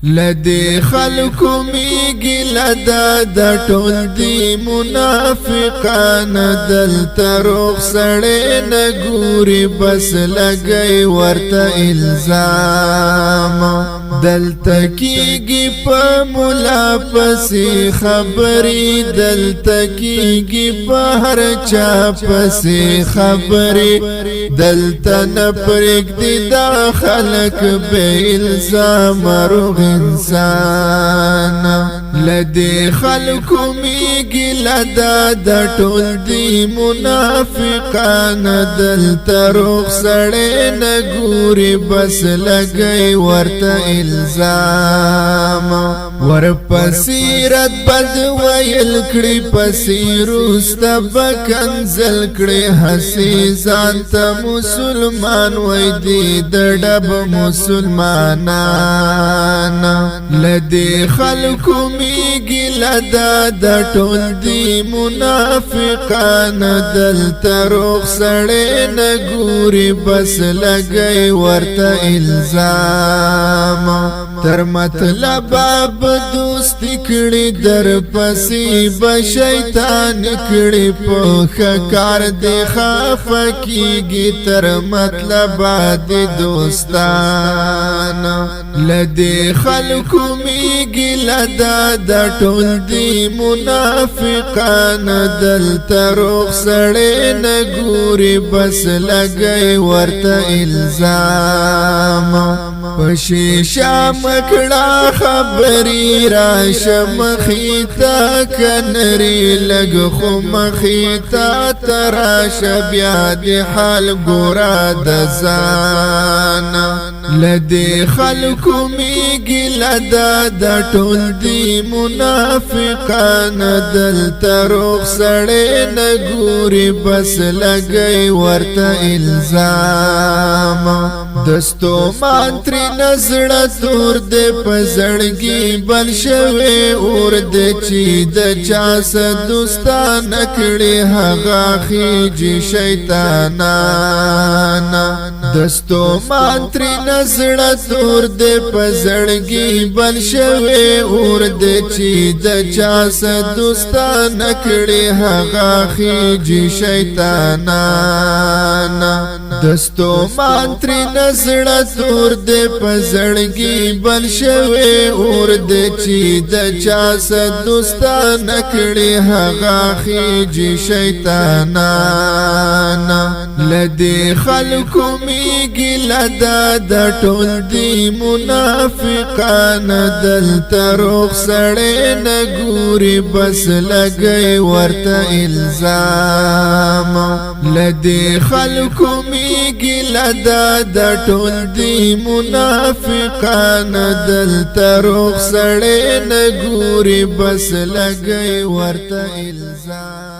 لدی خلقو میگی لدا دا ټول دی منافقان دلتا روغ سڑے نگوری بس لگئی ورطا الزام دلتا کیگی پا ملا پسی خبری دلتا کیگی پا ہر چا پسی خبری دلتا نپرک دی دا خلق بے الزام روغ انسان لدی خلقو میگی لدا دا ټول دی منافقان دلتا روغ سڑے نگوری بس لگئی ورطا الزام ورپسی رد بد ویل کڑی پسی روستا بکنزل کڑی حسی زانتا مسلمان ویدی دڑب مسلمانان لدی خلقو میگی لدا دا ټول دی منافقان دلتا روغ سڑے نگوری بس لگئی ورطا الزام تر مطلب اب دوستی کڑی در پسی بشیطان کڑی پوخ کار دی خاف کیگی تر مطلب دی دوستان لدی خلقو میگی لدا دا ټول دی منافقان دلتا روغ سڑے نگوری بس لگئی ورطا الزام پشیشا مکڑا خبری راش مخیتا کنری لگ خو مخیتا تراش بیا دی حال گورا دزانا لدی خلقو میگی لدا دا ټول دی منافقان دلتا روغ سڑے نگوری بس لگئی ورطا الزام دستو مانتری نزڑا تور دے پزڑگی بل شوے اور دے چی دا چاس دوستان کڑی حقا خیجی شیطانانا دستو مانتری نزڑا تور دے پزڑگی بل شوے اور دے چی دا چاس دوستان کڑی حقا خیجی شیطانانا دستو مانتری نزڑا تور دے پزڑگی بل شوے اور دے چی دا چاس دوستان کڑی حقا خیجی شیطانانا لدی خلقو میگی لدا دا ټول دی منافقان دلتا روغ سڑے نگوری بس لگئی ورطا الزام لدی خلقو میگی لدا دا ټول دی منافقان دلتا روغ سڑے نگوری بس لگئی ورطا الزام